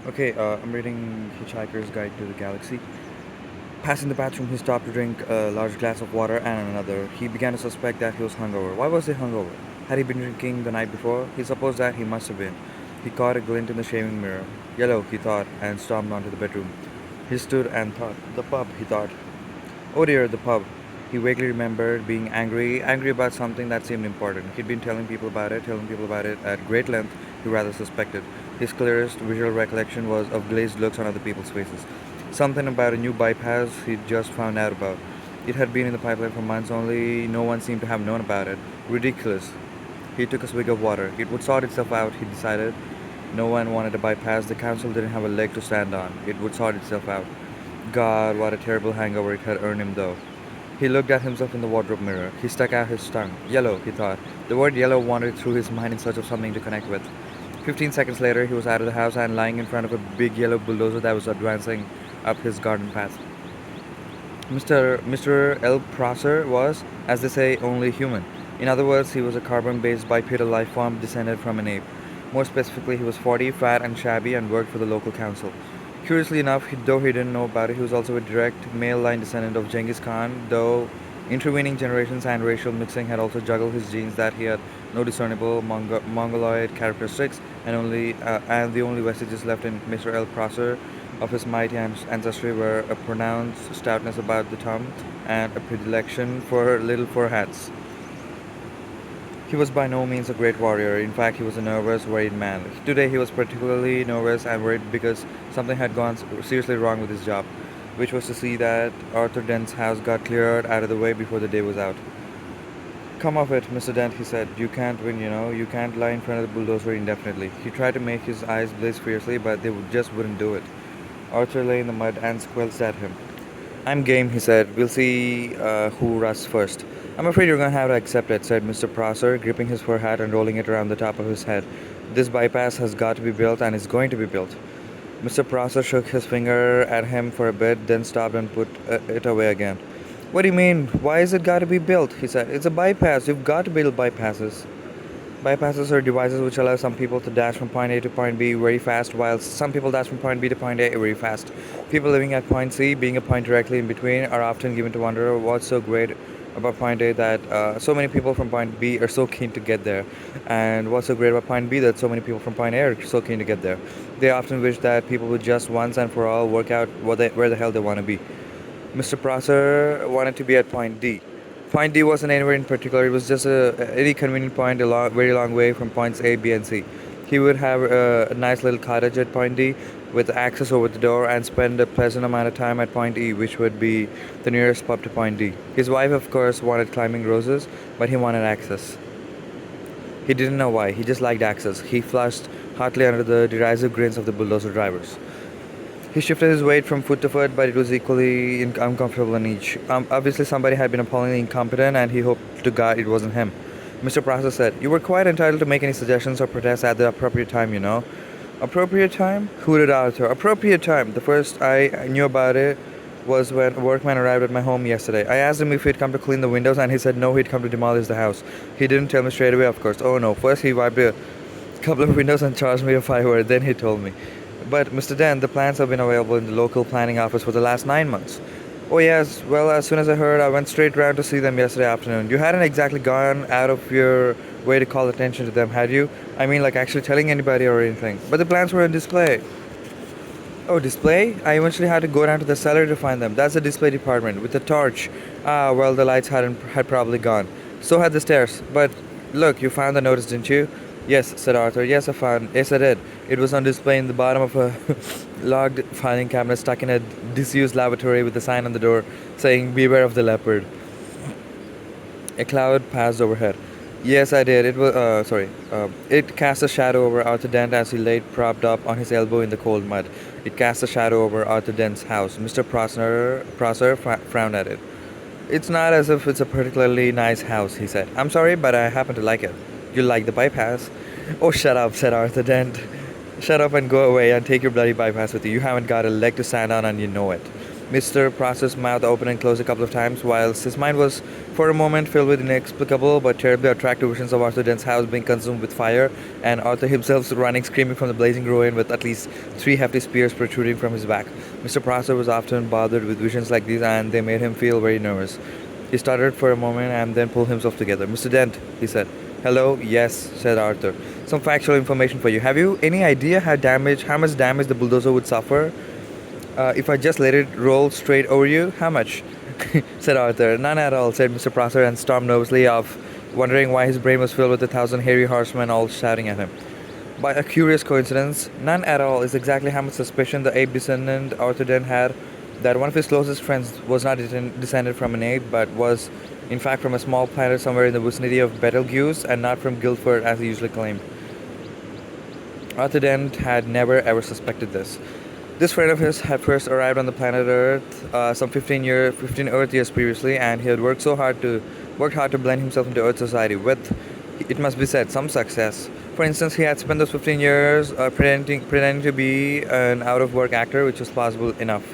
Okay, I'm reading Hitchhiker's Guide to the Galaxy. Passing the bathroom, he stopped to drink a large glass of water and another. He began to suspect that he was hungover. Why was he hungover? Had he been drinking the night before? He supposed that he must have been. He caught a glint in the shaving mirror. Yellow, he thought, and stormed onto the bedroom. He stood and thought. The pub, he thought. Oh dear, the pub. He vaguely remembered being angry about something that seemed important. He'd been telling people about it at great length, he rather suspected. His clearest visual recollection was of glazed looks on other people's faces. Something about a new bypass he'd just found out about. It had been in the pipeline for months, only no one seemed to have known about it. Ridiculous. He took a swig of water. It would sort itself out, he decided. No one wanted a bypass. The council didn't have a leg to stand on. It would sort itself out. God, what a terrible hangover it had earned him, though. He looked at himself in the wardrobe mirror. He stuck out his tongue. Yellow, he thought. The word yellow wandered through his mind in search of something to connect with. 15 seconds later, he was out of the house and lying in front of a big yellow bulldozer that was advancing up his garden path. Mr. L. Prosser was, as they say, only human. In other words, he was a carbon-based bipedal life form descended from an ape. More specifically, he was 40, fat and shabby, and worked for the local council. Curiously enough, though he didn't know about it, he was also a direct male line descendant of Genghis Khan, though intervening generations and racial mixing had also juggled his genes that he had no discernible Mongoloid characteristics, and the only vestiges left in Mr. L. Prosser of his mighty ancestry were a pronounced stoutness about the tongue and a predilection for little fur hats. He was by no means a great warrior. In fact, he was a nervous, worried man. Today, he was particularly nervous and worried because something had gone seriously wrong with his job, which was to see that Arthur Dent's house got cleared out of the way before the day was out. Come off it, Mr. Dent, he said. You can't win, you know. You can't lie in front of the bulldozer indefinitely. He tried to make his eyes blaze fiercely, but they just wouldn't do it. Arthur lay in the mud and squelched at him. I'm game, he said. We'll see who rusts first. I'm afraid you're going to have to accept it, said Mr. Prosser, gripping his fur hat and rolling it around the top of his head. This bypass has got to be built and is going to be built. Mr. Prosser shook his finger at him for a bit, then stopped and put it away again. What do you mean? Why is it got to be built? He said. It's a bypass. You've got to build bypasses. Bypasses are devices which allow some people to dash from point A to point B very fast, while some people dash from point B to point A very fast. People living at point C, being a point directly in between, are often given to wonder what's so great about point A that so many people from point B are so keen to get there, and what's so great about point B that so many people from point A are so keen to get there. They often wish that people would just once and for all work out where the hell they want to be. Mr. Prosser wanted to be at point D. Point D wasn't anywhere in particular. It was just any convenient point very long way from points A, B, and C. He would have a nice little cottage at point D with access over the door and spend a pleasant amount of time at point E, which would be the nearest pub to point D. His wife, of course, wanted climbing roses, but he wanted access. He didn't know why. He just liked access. He flushed hotly under the derisive grins of the bulldozer drivers. He shifted his weight from foot to foot, but it was equally uncomfortable in each. Obviously, somebody had been appallingly incompetent, and he hoped to God it wasn't him. Mr. Prosser said, You were quite entitled to make any suggestions or protests at the appropriate time, you know. Appropriate time? Hooted Arthur. Appropriate time. The first I knew about it was when a workman arrived at my home yesterday. I asked him if he'd come to clean the windows, and he said no, he'd come to demolish the house. He didn't tell me straight away, of course. Oh no, first he wiped a couple of windows and charged me a $5, then he told me. But, Mr. Dent, the plans have been available in the local planning office for the last 9 months. Oh, yes. Well, as soon as I heard, I went straight round to see them yesterday afternoon. You hadn't exactly gone out of your way to call attention to them, had you? I mean, like actually telling anybody or anything. But the plans were on display. Oh, display? I eventually had to go down to the cellar to find them. That's the display department, with the torch. Ah, well, the lights had probably gone. So had the stairs. But, look, you found the notice, didn't you? Yes, said Arthur. Yes, I did. It was on display in the bottom of a locked filing cabinet stuck in a disused lavatory with a sign on the door saying, Beware of the leopard. A cloud passed overhead. Yes, I did. It cast a shadow over Arthur Dent as he lay propped up on his elbow in the cold mud. It cast a shadow over Arthur Dent's house. Mr. Prosser frowned at it. It's not as if it's a particularly nice house, he said. I'm sorry, but I happen to like it. You like the bypass? Oh, shut up, said Arthur Dent. Shut up and go away and take your bloody bypass with you. You haven't got a leg to stand on and you know it. Mr. Prosser's mouth opened and closed a couple of times, whilst his mind was, for a moment, filled with inexplicable but terribly attractive visions of Arthur Dent's house being consumed with fire, and Arthur himself running screaming from the blazing ruin with at least three hefty spears protruding from his back. Mr. Prosser was often bothered with visions like these, and they made him feel very nervous. He stuttered for a moment and then pulled himself together. "Mr. Dent," he said. "Hello, yes," said Arthur. "Some factual information for you. Have you any idea how much damage the bulldozer would suffer if I just let it roll straight over you? How much?" said Arthur. "None at all," said Mr. Prosser and stormed nervously off, wondering why his brain was filled with 1,000 hairy horsemen all shouting at him. By a curious coincidence, none at all is exactly how much suspicion the ape descendant Arthur Dent had that one of his closest friends was not descended from an ape, but was, in fact, from a small planet somewhere in the vicinity of Betelgeuse, and not from Guildford as he usually claimed. Arthur Dent had never ever suspected this. This friend of his had first arrived on the planet Earth some 15 Earth years previously, and he had worked hard to blend himself into Earth society with, it must be said, some success. For instance, he had spent those 15 years pretending to be an out-of-work actor, which was plausible enough.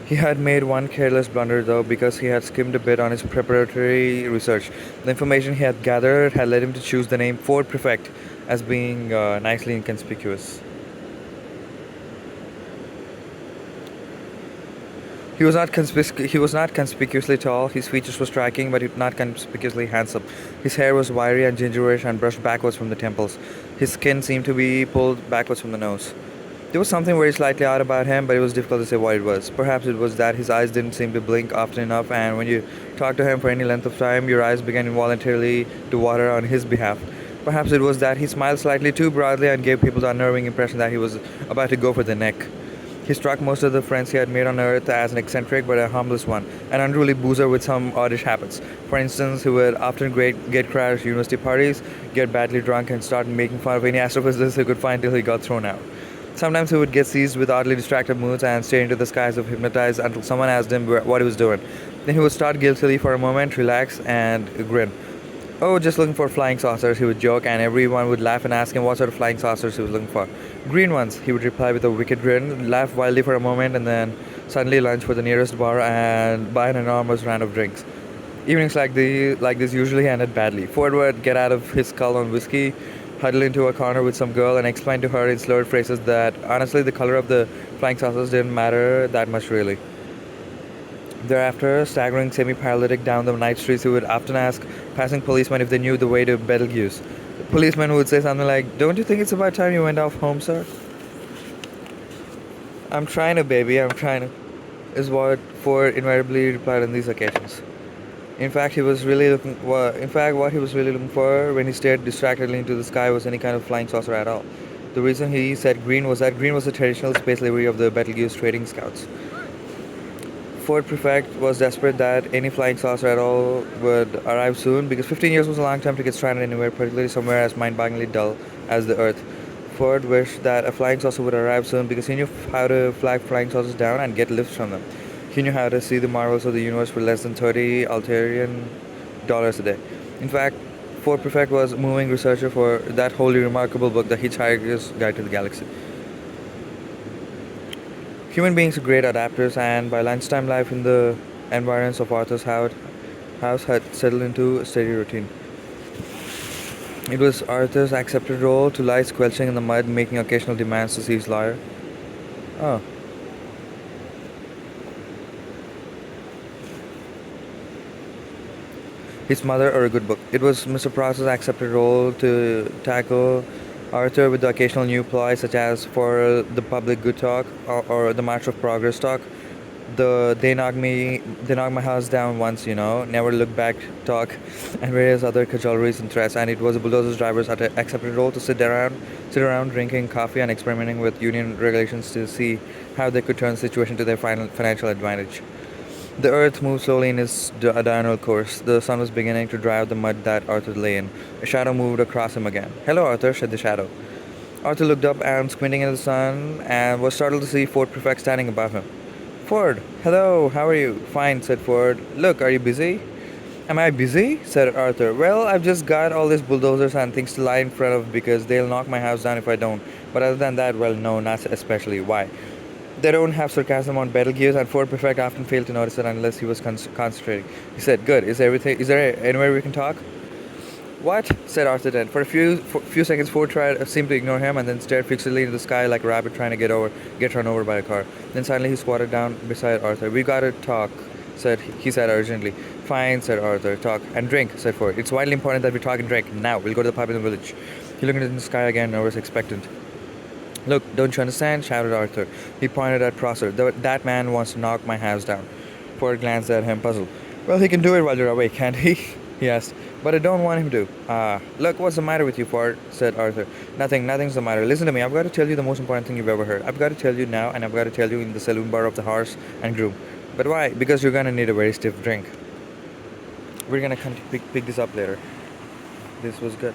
He had made one careless blunder, though, because he had skimmed a bit on his preparatory research. The information he had gathered had led him to choose the name Ford Prefect as being nicely inconspicuous. He was not conspicuously tall. His features were striking, but not conspicuously handsome. His hair was wiry and gingerish and brushed backwards from the temples. His skin seemed to be pulled backwards from the nose. There was something very slightly odd about him, but it was difficult to say what it was. Perhaps it was that his eyes didn't seem to blink often enough, and when you talked to him for any length of time, your eyes began involuntarily to water on his behalf. Perhaps it was that he smiled slightly too broadly and gave people the unnerving impression that he was about to go for the neck. He struck most of the friends he had made on Earth as an eccentric but a harmless one, an unruly boozer with some oddish habits. For instance, he would often get crowded at university parties, get badly drunk, and start making fun of any astrophysicist he could find till he got thrown out. Sometimes he would get seized with oddly distracted moods and stare into the sky as if hypnotized until someone asked him what he was doing. Then he would start guiltily for a moment, relax, and grin. "Oh, just looking for flying saucers," he would joke, and everyone would laugh and ask him what sort of flying saucers he was looking for. "Green ones," he would reply with a wicked grin, laugh wildly for a moment, and then suddenly lunge for the nearest bar and buy an enormous round of drinks. Evenings like this usually ended badly. Ford would get out of his skull on whiskey, huddle into a corner with some girl, and explain to her in slurred phrases that, honestly, the color of the flying saucers didn't matter that much really. Thereafter, staggering semi-paralytic down the night streets, he would often ask passing policemen if they knew the way to Betelgeuse. The policeman would say something like, "Don't you think it's about time you went off home, sir?" "I'm trying to, baby, I'm trying to," is what Ford invariably replied on these occasions. In fact, what he was really looking for when he stared distractedly into the sky was any kind of flying saucer at all. The reason he said green was that green was the traditional space livery of the Betelgeuse trading scouts. Ford Prefect was desperate that any flying saucer at all would arrive soon, because 15 years was a long time to get stranded anywhere, particularly somewhere as mind-bogglingly dull as the Earth. Ford wished that a flying saucer would arrive soon because he knew how to flag flying saucers down and get lifts from them. He knew how to see the marvels of the universe for less than 30 Altarian dollars a day. In fact, Ford Prefect was a moving researcher for that wholly remarkable book, The Hitchhiker's Guide to the Galaxy. Human beings are great adapters, and by lunchtime life in the environs of Arthur's house had settled into a steady routine. It was Arthur's accepted role to lie squelching in the mud, making occasional demands to see his lawyer. Oh. His mother or a good book. It was Mr. Prosser's accepted role to tackle Arthur with the occasional new ploy, such as for the public good talk or the March of Progress talk. They knocked my house down once, never look back talk, and various other cajoleries and threats. And it was the bulldozer's driver's accepted role to sit around drinking coffee and experimenting with union regulations to see how they could turn the situation to their financial advantage. The earth moved slowly in its diurnal course. The sun was beginning to dry out the mud that Arthur lay in. A shadow moved across him again. "Hello, Arthur," said the shadow. Arthur looked up and, squinting into the sun, and was startled to see Ford Prefect standing above him. "Ford, hello, how are you?" "Fine," said Ford. "Look, are you busy?" "Am I busy?" said Arthur. "Well, I've just got all these bulldozers and things to lie in front of because they'll knock my house down if I don't. But other than that, well, no, not especially. Why?" They don't have sarcasm on Betelgeuse, and Ford Prefect often failed to notice it unless he was concentrating. He said, "Good. Is everything? Is there anywhere we can talk?" "What?" said Arthur then. For a few seconds, Ford seemed to ignore him, and then stared fixedly into the sky like a rabbit trying to get run over by a car. Then suddenly he squatted down beside Arthur. "We gotta talk," he said urgently. "Fine," said Arthur. "Talk and drink," said Ford. "It's vitally important that we talk and drink. Now, we'll go to the pub in the village." He looked into the sky again, nervous, expectant. "Look, don't you understand?" shouted Arthur. He pointed at Prosser. "That man wants to knock my house down." Ford glanced at him, puzzled. "Well, he can do it while you're awake, can't he?" he asked. "But I don't want him to." "Ah, look, what's the matter with you, Ford?" said Arthur. Nothing's the matter. Listen to me. I've got to tell you the most important thing you've ever heard. I've got to tell you now, and I've got to tell you in the saloon bar of the Horse and Groom. But why? Because you're gonna need a very stiff drink. We're gonna pick this up later. This was good.